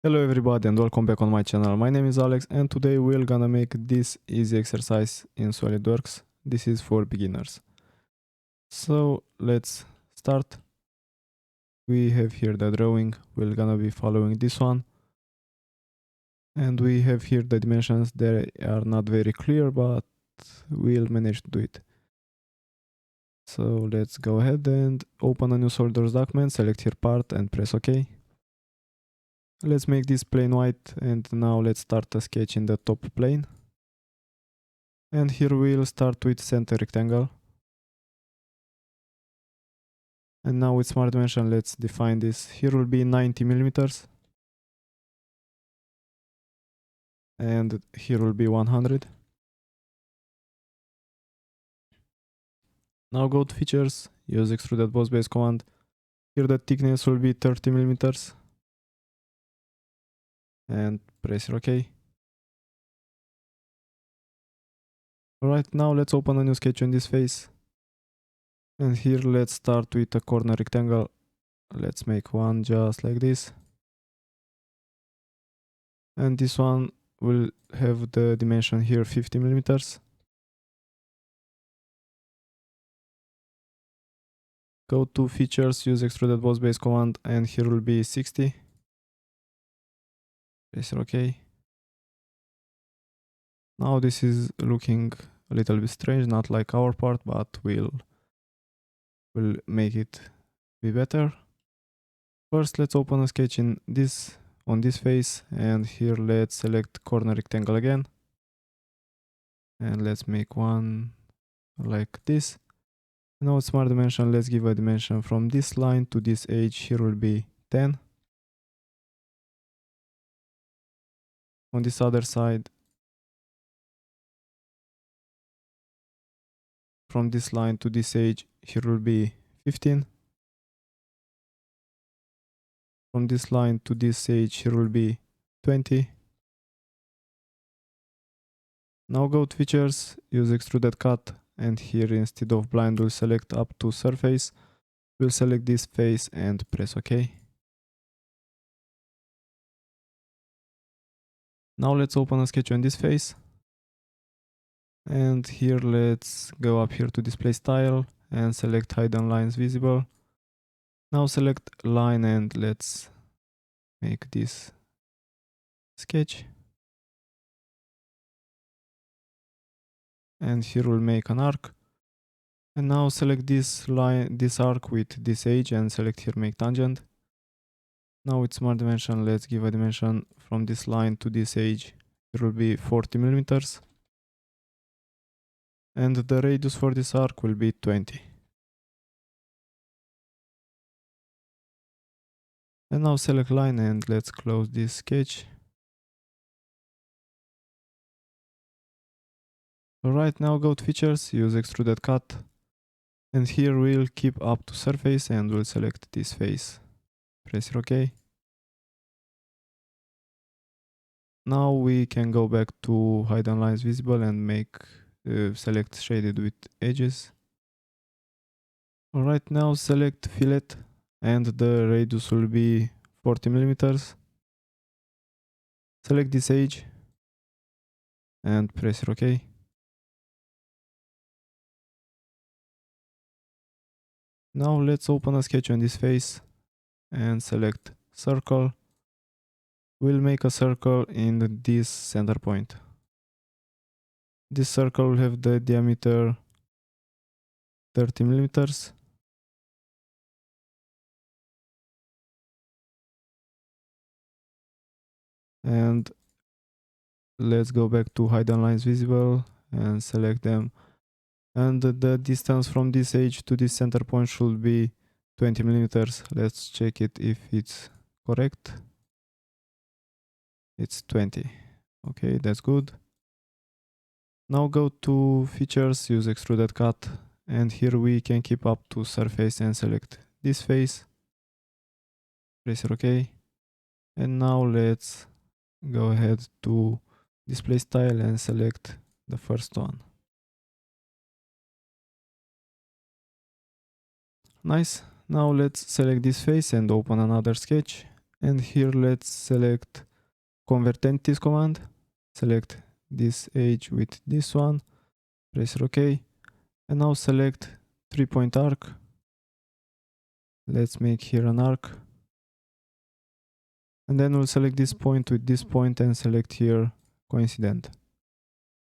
Hello everybody and welcome back on my channel. My name is Alex and today we're gonna make this easy exercise in SolidWorks. This is for beginners. So let's start. We have here the drawing. We're gonna be following this one. And we have here the dimensions. They are not very clear, but we'll manage to do it. So let's go ahead and open a new SolidWorks document, select here part and press OK. Let's make this plane white and now let's start a sketch in the top plane. And here we'll start with center rectangle. And now with smart dimension, let's define this. Here will be 90 millimeters. And here will be 100. Now go to features, use extruded boss base command. Here the thickness will be 30 millimeters. And press OK. Alright, now let's open a new sketch on this face. And here let's start with a corner rectangle. Let's make one just like this. And this one will have the dimension here 50 millimeters. Go to features, use extruded boss base command, and here will be 60. Press OK. Now this is looking a little bit strange, not like our part, but we'll make it be better. First, let's open a sketch on this face, and here let's select corner rectangle again. And let's make one like this. Now smart dimension, let's give a dimension from this line to this edge. Here will be 10. On this other side, from this line to this edge, here will be 15. From this line to this edge, here will be 20. Now go to features, use extruded cut, and here instead of blind we'll select up to surface. We'll select this face and press OK. Now let's open a sketch on this face. And here let's go up here to display style and select hidden lines visible. Now select line and let's make this sketch. And here we'll make an arc. And now select this line, this arc with this edge and select here make tangent. Now with smart dimension, let's give a dimension from this line to this edge. It will be 40 millimeters. And the radius for this arc will be 20. And now select line and let's close this sketch. Alright, now go to features, use extruded cut. And here we'll keep up to surface and we'll select this face. Press OK. Now we can go back to hidden lines visible and make select shaded with edges. Alright, now select fillet and the radius will be 40 millimeters. Select this edge and press OK. Now let's open a sketch on this face and select circle. We'll make a circle in this center point. This circle will have the diameter 30 millimeters. And let's go back to hidden lines visible and select them. And the distance from this edge to this center point should be 20 millimeters. Let's check it if it's correct. It's 20. Okay, that's good. Now go to features, use extruded cut, and here we can keep up to surface and select this face. Press OK. And now let's go ahead to display style and select the first one. Nice. Now let's select this face and open another sketch. And here let's select convert entities command, select this edge with this one, press OK, and now select 3-point arc. Let's make here an arc, and then we'll select this point with this point and select here coincident.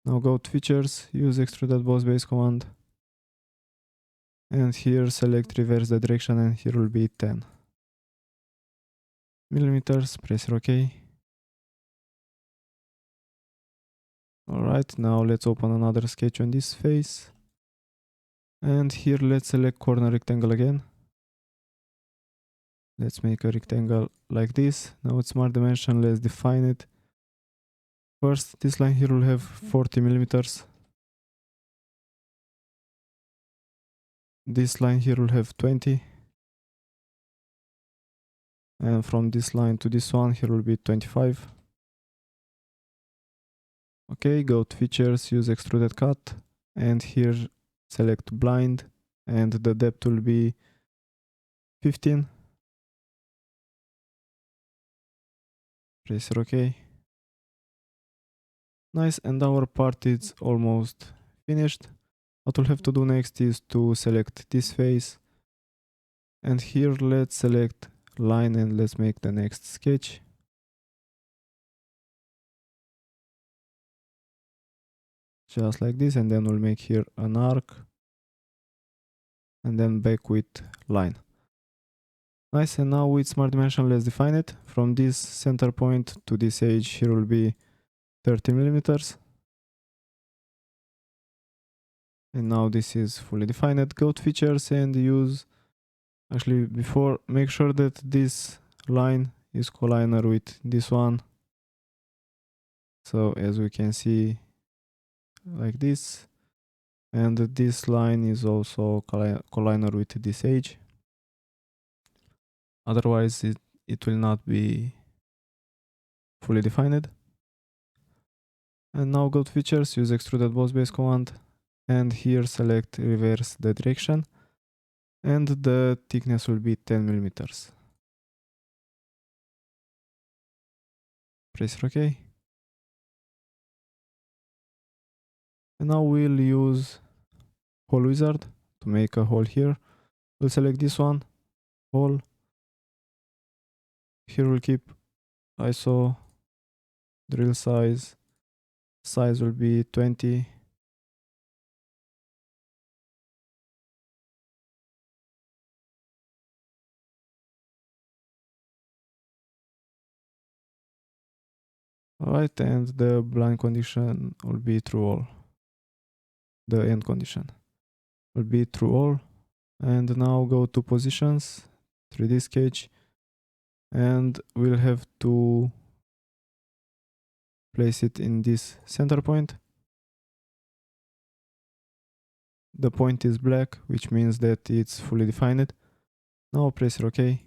Now go to features, use extruded boss base command, and here select reverse the direction, and here will be 10 millimeters, press OK. Alright, now let's open another sketch on this face, and here let's select corner rectangle again. Let's make a rectangle like this. Now it's smart dimension, let's define it. First, this line here will have 40 millimeters. This line here will have 20. And from this line to this one, here will be 25. Okay, go to features, use extruded cut, and here select blind, and the depth will be 15. Press OK. Nice, and our part is almost finished. What we'll have to do next is to select this face, and here let's select line and let's make the next sketch. Just like this, and then we'll make here an arc, and then back with line. Nice, and now with smart dimension let's define it. From this center point to this edge here will be 30 millimeters. And now this is fully defined. Go to features and use, actually before, make sure that this line is collinear with this one. So as we can see, like this, and this line is also collinear with this edge. Otherwise it will not be fully defined. And now go to features, use extruded boss base command, and here select reverse the direction, and the thickness will be 10 millimeters. Press OK. And now we'll use hole wizard to make a hole here. We'll select this one, hole. Here we'll keep ISO, drill size will be 20. Alright, and the blind condition will be true all. The end condition will be true all. And now go to positions, 3D sketch, and we'll have to place it in this center point. The point is black, which means that it's fully defined. Now press OK.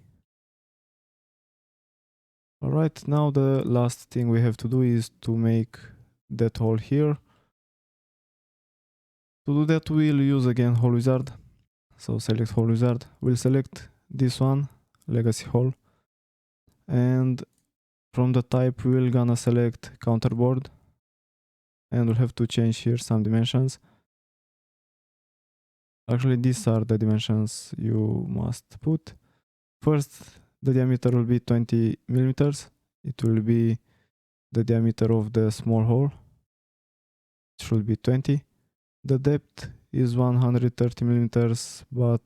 Alright, now the last thing we have to do is to make that hole here. To do that, we'll use again hole wizard. So select hole wizard. We'll select this one, legacy hole. And from the type, we're gonna select counterbored. And we'll have to change here some dimensions. Actually, these are the dimensions you must put. First, the diameter will be 20 millimeters. It will be the diameter of the small hole. It should be 20. The depth is 130 millimeters, but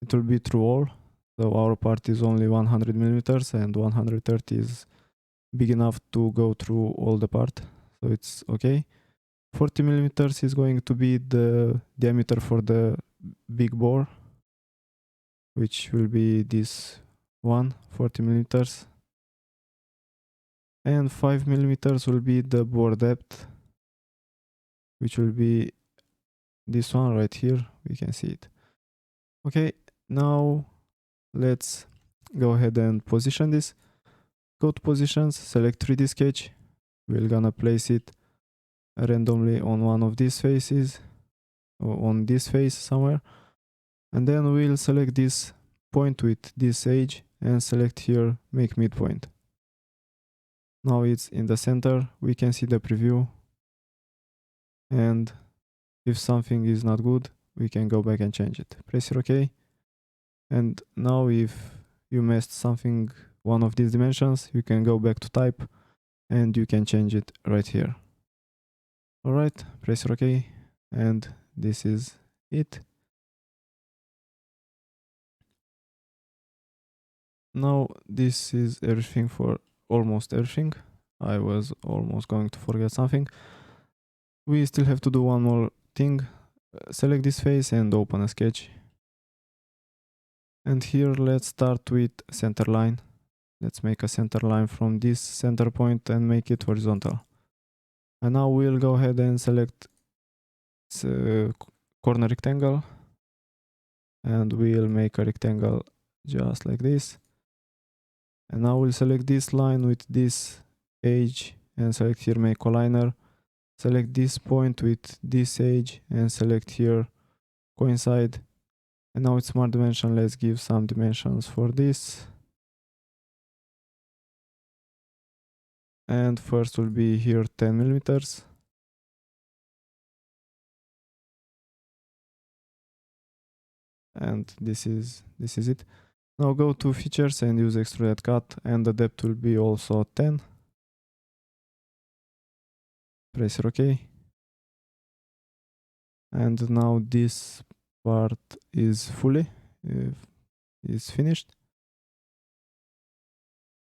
it will be through all. So our part is only 100 millimeters, and 130 is big enough to go through all the part. So it's okay. 40 millimeters is going to be the diameter for the big bore, which will be this one, 40 millimeters. And 5 millimeters will be the bore depth, which will be this one right here. We can see it. Okay, now let's go ahead and position this. Go to positions, select 3D sketch. We're gonna place it randomly on one of these faces, or on this face somewhere, and then we'll select this point with this edge and select here make midpoint. Now it's in the center, we can see the preview, and if something is not good, we can go back and change it. Press here OK. And now if you messed something, one of these dimensions, you can go back to type and you can change it right here. Alright, press here OK, and this is it. Now this is everything for almost everything. I was almost going to forget something. We still have to do one more thing. Select this face and open a sketch. And here let's start with center line. Let's make a center line from this center point and make it horizontal. And now we'll go ahead and select corner rectangle, and we'll make a rectangle just like this. And now we'll select this line with this edge and select here make collinear. Select this point with this edge and select here coincide. And now it's smart dimension, let's give some dimensions for this. And first will be here 10 millimeters. And this is it. Now go to features and use Extruded Cut, and the depth will be also 10. Press here OK. And now this part is finished.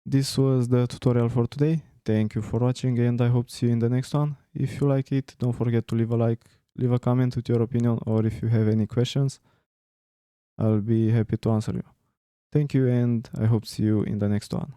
This was the tutorial for today. Thank you for watching, and I hope to see you in the next one. If you like it, don't forget to leave a like, leave a comment with your opinion, or if you have any questions, I'll be happy to answer you. Thank you, and I hope to see you in the next one.